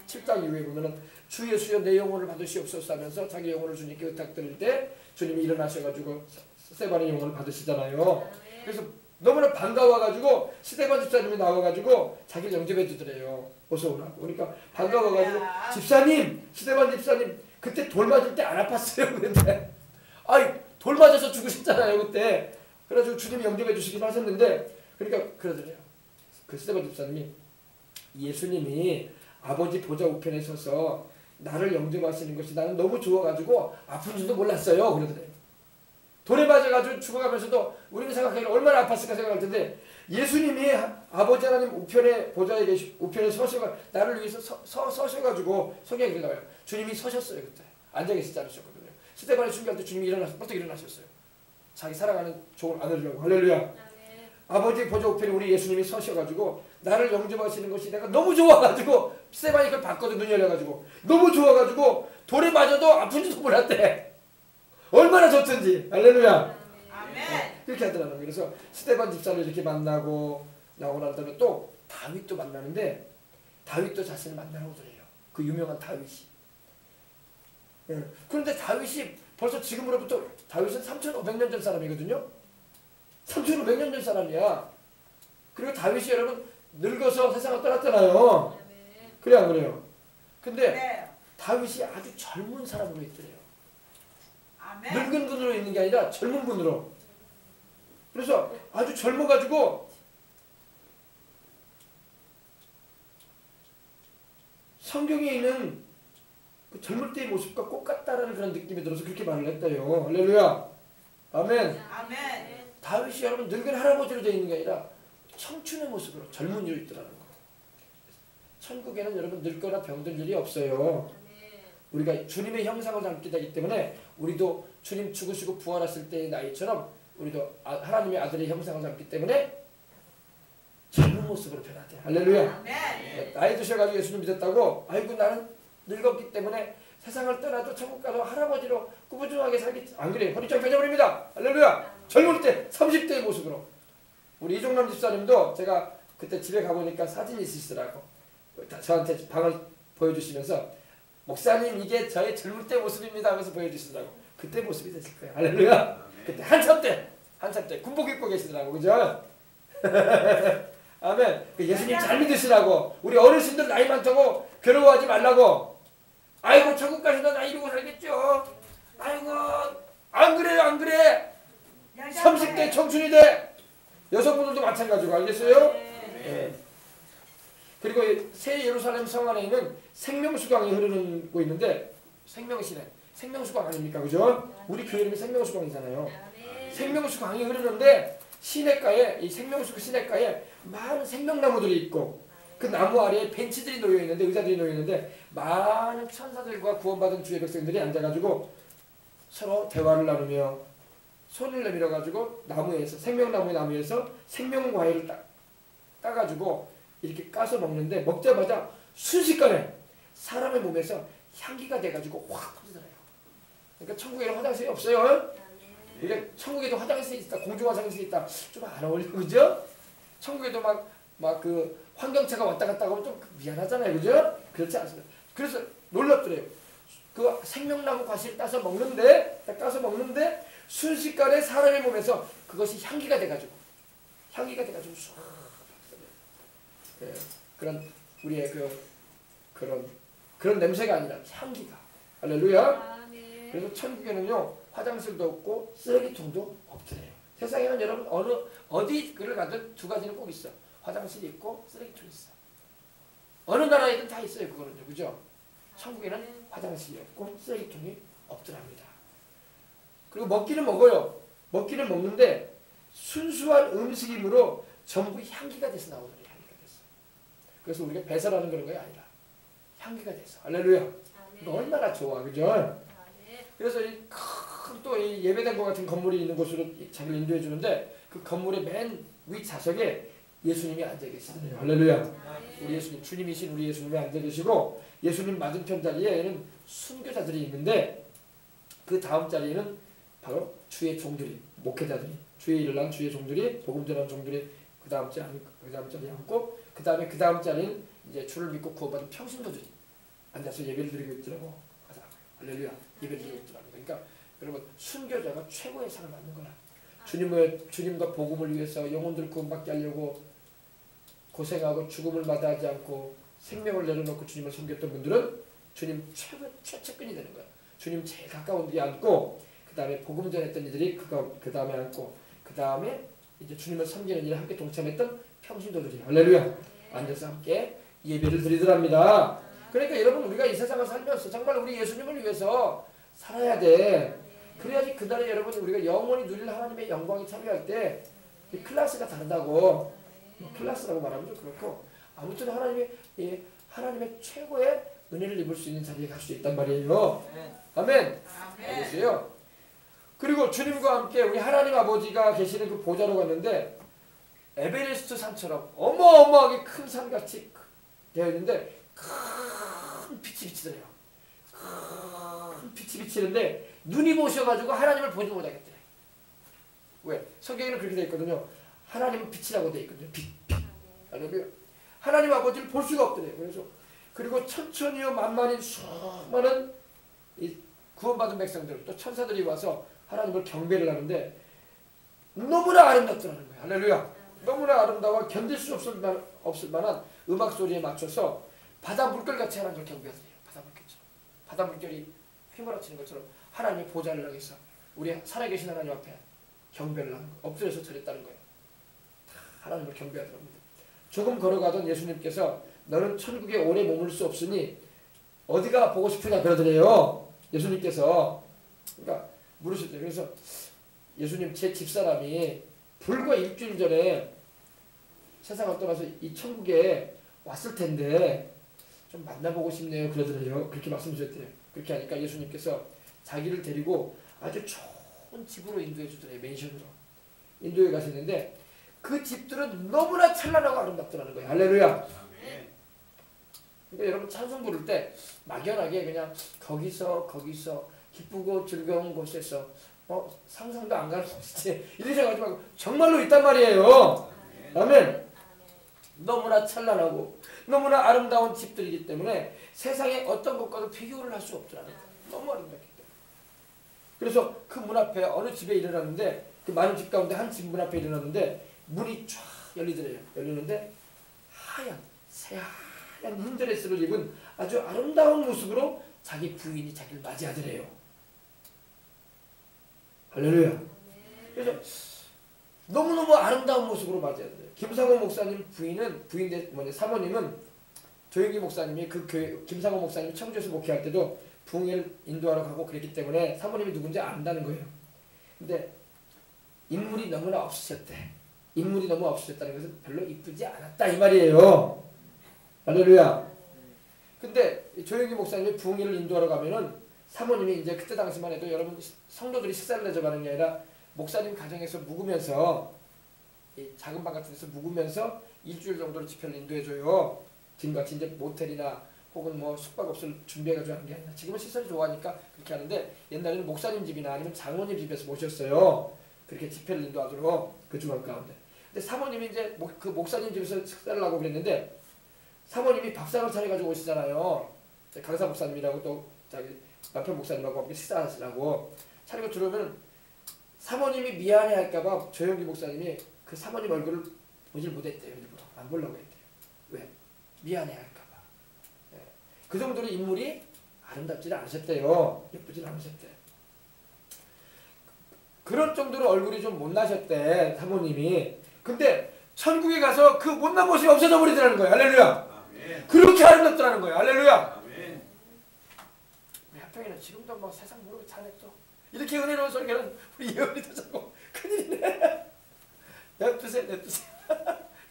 7장 이후에 보면은 주 예수여 내 영혼을 받으시옵소서 하면서 자기 영혼을 주님께 의탁드릴 때 주님이 일어나셔가지고 스데반의 영혼을 받으시잖아요. 그래서 너무나 반가워가지고 스데반 집사님이 나와가지고 자기를 영접해 주더래요. 어서 오라고. 그러니까 반가워가지고 집사님, 스데반 집사님 그때 돌 맞을 때 안 아팠어요. 근데 아이 돌 맞아서 죽으셨잖아요 그때. 그래가지고 주님이 영접해 주시긴 하셨는데 그러니까 그러더래요. 그 스데반 집사님이 예수님이 아버지 보좌 우편에 서서 나를 영접하시는 것이 나는 너무 좋아가지고 아픈 줄도 몰랐어요. 그러더래요. 돌에 맞아가지고 죽어가면서도 우리는 생각하기에 얼마나 아팠을까 생각할 텐데 예수님이 아버지 하나님 우편에 보좌에 우편에 서셔가 나를 위해서 서셔가지고 성경에 나와요. 주님이 서셨어요. 그때 앉아 계시지 않으셨거든요. 스데반이 순교할 때 주님이 벌떡 일어나셨어요. 자기 사랑하는 종을 안으려고. 할렐루야. 아버지 보좌 우편에 우리 예수님이 서셔가지고 나를 영접하시는 것이 내가 너무 좋아가지고 스데반이 그걸 봤거든. 눈이 열려가지고 너무 좋아가지고 돌에 맞아도 아픈지도 몰랐대. 얼마나 좋던지. 할렐루야. 아멘. 이렇게 하더라고요. 그래서 스데반 집사를 이렇게 만나고 나오고 난 다음에 또 다윗도 만나는데 다윗도 자신을 만나러 오더래요. 그 유명한 다윗이. 예. 그런데 다윗이 벌써 지금으로부터 다윗은 3,500년 전 사람이거든요. 3,500년 전 사람이야. 그리고 다윗이 여러분 늙어서 세상을 떠났잖아요. 그래 안 그래요? 근데 다윗이 아주 젊은 사람으로 있더래요. 늙은 분으로 있는 게 아니라 젊은 분으로. 그래서 아주 젊어가지고 성경에 있는 그 젊을 때의 모습과 똑같다라는 그런 느낌이 들어서 그렇게 말을 했대요. 할렐루야. 아멘. 아멘. 다윗이 여러분 늙은 할아버지로 되어 있는 게 아니라 청춘의 모습으로 젊은 이로 있더라는 거. 천국에는 여러분 늙거나 병들 일이 없어요. 우리가 주님의 형상을 담게 되기 때문에 우리도 주님 죽으시고 부활하실 때의 나이처럼 우리도 하나님의 아들의 형상을 담기 때문에 젊은 모습으로 변하대. 할렐루야. 아멘. 나이 드셔가지고 예수님 믿었다고 아이고 나는 늙었기 때문에 세상을 떠나도 천국 가서 할아버지로 꾸부정하게 살겠지. 안 그래요. 허리짱 펴져버립니다. 할렐루야. 젊을 때 30대의 모습으로. 우리 이종남 집사님도 제가 그때 집에 가보니까 사진이 있으시더라고. 저한테 방을 보여주시면서 목사님 이게 저의 젊을 때 모습입니다 하면서 보여주시더라고. 그때 모습이 되실 거예요. 할렐루야. 그때 한참 때 군복 입고 계시더라고. 그죠? 아멘. 예수님 잘 믿으시라고. 우리 어르신들 나이 많다고 괴로워하지 말라고. 아이고 천국 가시다 나 이러고 살겠죠. 아이고 안 그래요 안 그래. 30대 청춘이 돼. 여성분들도 마찬가지고 알겠어요? 네. 그리고 새 예루살렘 성 안에 있는 생명수강이 흐르고 있는데 생명시내 생명수강 아닙니까? 그죠? 우리 교회 이름이 생명수강이잖아요. 생명수 강이 흐르는데 시냇가에 이 생명수 시냇가에 많은 생명나무들이 있고 그 나무 아래에 벤치들이 놓여 있는데 의자들이 놓여 있는데 많은 천사들과 구원받은 주의 백성들이 앉아가지고 서로 대화를 나누며 손을 내밀어 가지고 나무에서 생명나무의 나무에서 생명 과일을 따가지고 이렇게 까서 먹는데 먹자마자 순식간에 사람의 몸에서 향기가 돼가지고 확 퍼지더래요. 그러니까 천국에는 화장실이 없어요. 그러니까 천국에도 화장실이 있다, 공중 화장실이 있다. 좀 안 어울려, 그죠? 천국에도 막 그 환경차가 왔다 갔다 하면 좀 미안하잖아요, 그죠? 그렇지 않습니다. 그래서 놀랍더래요. 그 생명나무 과실을 따서 먹는데 순식간에 사람의 몸에서 그것이 향기가 돼가지고 쑥 그런 우리의 그런 냄새가 아니라 향기가. 할렐루야. 그래서 천국에는요 화장실도 없고 쓰레기통도 없더래요. 세상에는 여러분 어디 그를 가든 두 가지는 꼭 있어. 화장실이 있고 쓰레기통이 있어. 어느 나라에든 다 있어요. 그거는요, 그죠? 천국에는 화장실이 없고 쓰레기통이 없더랍니다. 그리고 먹기는 먹어요. 먹기는 먹는데 순수한 음식이므로 전부 향기가 돼서 나오더래요. 향기가 돼서. 그래서 우리가 배설하는 그런 게 아니라 향기가 돼서. 할렐루야. 얼마나 좋아, 그죠? 그래서 또 이 예배당과 같은 건물이 있는 곳으로 자기를 인도해 주는데 그 건물의 맨 위 좌석에 예수님이 앉아 계시더래요. 할렐루야. 우리 예수님, 주님이신 우리 예수님이 앉아 계시고 예수님 맞은편 자리에는 순교자들이 있는데 그 다음 자리에는 바로 주의 종들이, 목회자들이, 주의 일을 한 주의 종들이, 복음 전하는 종들이 그 다음 자리에 앉고 그 다음 자리는 이제 주를 믿고 구원받은 평신도들이 앉아서 예배를 드리고 있더라고. 할렐루야. 예배를 드리고 있더라고. 그러니까 여러분 순교자가 최고의 상을 받는 거야. 주님과 복음을 위해서 영혼들 구원받게 하려고 고생하고 죽음을 마다하지 않고 생명을 내려놓고 주님을 섬겼던 분들은 주님 최측근이 되는 거야. 주님 제일 가까운 데 앉고 그 다음에 복음 전했던 이들이 그 다음에 앉고 그 다음에 이제 주님을 섬기는 일에 함께 동참했던 평신도들이 할렐루야 앉아서 함께 예배를 드리더랍니다. 그러니까 여러분 우리가 이 세상을 살면서 정말 우리 예수님을 위해서 살아야 돼. 그래야지 그날에 여러분 우리가 영원히 누릴 하나님의 영광에 참여할 때 이 클래스가 다르다고. 클래스라고 말하면 좀 그렇고 아무튼 하나님의 최고의 은혜를 입을 수 있는 자리에 갈 수 있단 말이에요. 아멘. 알겠어요? 그리고 주님과 함께 우리 하나님 아버지가 계시는 그 보좌로 갔는데 에베레스트 산처럼 어마어마하게 큰 산같이 되어 있는데 큰 빛이 비치더래요. 큰 빛이 비치는데 눈이 부셔가지고 하나님을 보지 못하겠대. 왜? 성경에는 그렇게 되어 있거든요. 하나님은 빛이라고 되어 있거든요. 빛. 하나님 아버지를 볼 수가 없더래요. 그리고 천천히요 만만인 수많은 이 구원받은 백성들 또 천사들이 와서 하나님을 경배를 하는데 너무나 아름답더라는 거예요. 할렐루야. 너무나 아름다워 견딜 수 없을 만한 음악 소리에 맞춰서 바다 물결같이 하나님을 경배하세요. 바다 물결이 휘몰아치는 것처럼 하나님의 보좌를 향해서 우리 살아계신 하나님 앞에 경배를 하는 거예요. 엎드려서 드렸다는 거예요. 하나님을 경배하더랍니다. 조금 걸어가던 예수님께서 너는 천국에 오래 머물 수 없으니 어디가 보고 싶으냐 그러더래요. 예수님께서. 그러니까 물으셨죠. 그래서 예수님 제 집사람이 불과 일주일 전에 세상을 떠나서 이 천국에 왔을 텐데 좀 만나보고 싶네요 그러더래요. 그렇게 말씀하셨대요. 그렇게 하니까 예수님께서 자기를 데리고 아주 좋은 집으로 인도해 주더래요. 맨션으로 인도해 가셨는데 그 집들은 너무나 찬란하고 아름답더라는 거예요. 할렐루야. 그러니까 여러분 찬송 부를 때 막연하게 그냥 거기서 기쁘고 즐거운 곳에서 상상도 안 가는 곳이지 이런 생각하지 말고 정말로 있단 말이에요. 아멘. 너무나 찬란하고 너무나 아름다운 집들이기 때문에 세상에 어떤 것과도 비교를 할 수 없더라는 거예요. 너무 아름답기 때문에. 그래서 그 문 앞에 어느 집에 일어났는데 그 많은 집 가운데 한 집 문 앞에 일어났는데 문이 쫙 열리더래요. 열리는데 새하얀 흰 드레스를 입은 아주 아름다운 모습으로 자기 부인이 자기를 맞이하더래요. 할렐루야. 그래서 너무너무 아름다운 모습으로 맞이하더래요. 김상호 목사님 사모님은 조영기 목사님이 그 교회 김상호 목사님이 청주에서 목회할 때도 부흥회를 인도하러 가고 그랬기 때문에 사모님이 누군지 안다는 거예요. 근데 인물이 너무나 없으셨대. 인물이 너무 없으셨다는 것은 별로 이쁘지 않았다 이 말이에요. 할렐루야. 근데 조영기 목사님이 부흥회를 인도하러 가면은 사모님이 이제 그때 당시만 해도 여러분 성도들이 식사를 내줘 가는 게 아니라 목사님 가정에서 묵으면서 이 작은 방 같은 데서 묵으면서 일주일 정도를 집회를 인도해줘요. 지금같이 이제 모텔이나 혹은 뭐 숙박업소를 준비해가지고 하는 게 아니라 지금은 시설이 좋아하니까 그렇게 하는데 옛날에는 목사님 집이나 아니면 장모님 집에서 모셨어요. 그렇게 집회를 인도하도록 그 주말 가운데. 근데 사모님이 이제 그 목사님 집에서 식사를 하고 그랬는데 사모님이 밥상을 차려가지고 오시잖아요. 강사 목사님이라고 또 자기 남편 목사님하고 함께 식사하시라고 차리고 들어오면 사모님이 미안해할까봐 조영기 목사님이 그 사모님 얼굴을 보질 못했대요. 일부러 안 보려고 했대요. 왜? 미안해할까봐. 예. 그 정도로 인물이 아름답지 않으셨대요. 예쁘지 않으셨대. 그런 정도로 얼굴이 좀 못나셨대 사모님이. 근데 천국에 가서 그 못난 모습이 없어져 버리더라는 거예요. 할렐루야. 아멘. 그렇게 아름답더라는 거예요. 할렐루야. 아멘. 우리 합평이는 지금도 뭐 세상 모르고 잘해 또 이렇게 은혜로운 설교는 우리 예언이도 자꾸 큰일이네. 냅두세요. 냅두세요.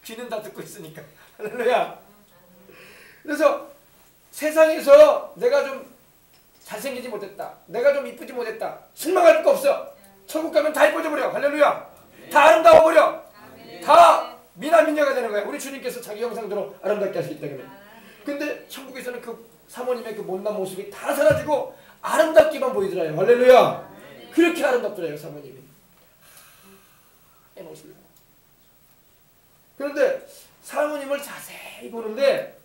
귀는 다 듣고 있으니까. 할렐루야. 그래서 세상에서 내가 좀 잘생기지 못했다. 내가 좀 이쁘지 못했다. 실망할 거 없어. 천국 가면 다 이뻐져 버려. 할렐루야. 다 아름다워 버려. 다 미남미녀가 되는 거야. 우리 주님께서 자기 형상대로 아름답게 하시기 때문에. 근데 천국에서는 그 사모님의 그 못난 모습이 다 사라지고 아름답기만 보이더라요. 할렐루야. 그렇게 아름답더래요 사모님이. 해놓으시려고. 그런데 사모님을 자세히 보는데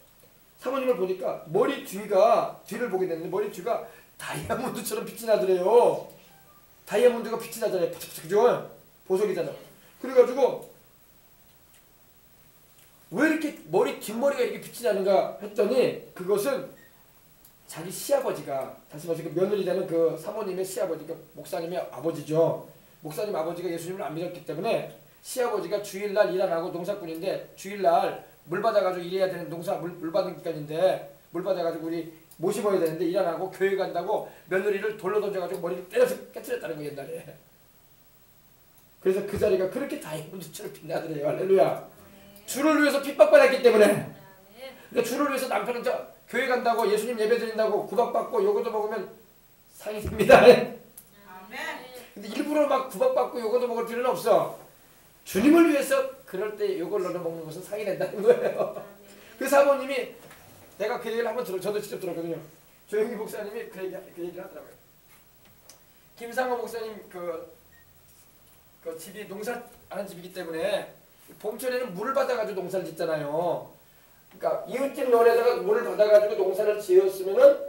사모님을 보니까 머리 뒤를 보게 됐는데 머리 뒤가 다이아몬드처럼 빛이 나더래요. 다이아몬드가 빛이 나잖아요. 그죠? 보석이잖아. 그래가지고 왜 이렇게 뒷머리가 이렇게 빛이 나는가 했더니 그것은 자기 시아버지가 다시 말해서 그 며느리 되는 그 사모님의 시아버지가 목사님의 아버지죠. 목사님 아버지가 예수님을 안 믿었기 때문에 시아버지가 주일날 일 안 하고 농사꾼인데 주일날 물 받아가지고 일해야 되는 물 받는 기간인데 물 받아가지고 우리 모심어야 되는데 일 안 하고 교회 간다고 며느리를 돌로 던져가지고 머리를 때려서 깨뜨렸다는 거 옛날에. 그래서 그 자리가 그렇게 다이아몬드처럼 빛나더래요. 할렐루야. 주를 위해서 핍박받았기 때문에. 그러니까 주를 위해서 남편은 교회 간다고 예수님 예배 드린다고 구박받고 요거도 먹으면 상이 됩니다. 아멘. 근데 일부러 막 구박받고 요거도 먹을 필요는 없어. 주님을 위해서 그럴 때 요걸 넣어 먹는 것은 상이 된다는 거예요. 그 사모님이 내가 그 얘기를 한번 저도 직접 들었거든요. 조영기 목사님이 그 얘기를 하더라고요. 김상호 목사님 그 집이 농사하는 집이기 때문에 봄철에는 물을 받아가지고 농사를 짓잖아요. 그러니까 이웃집 논에다가 물을 받아가지고 농사를 지었으면은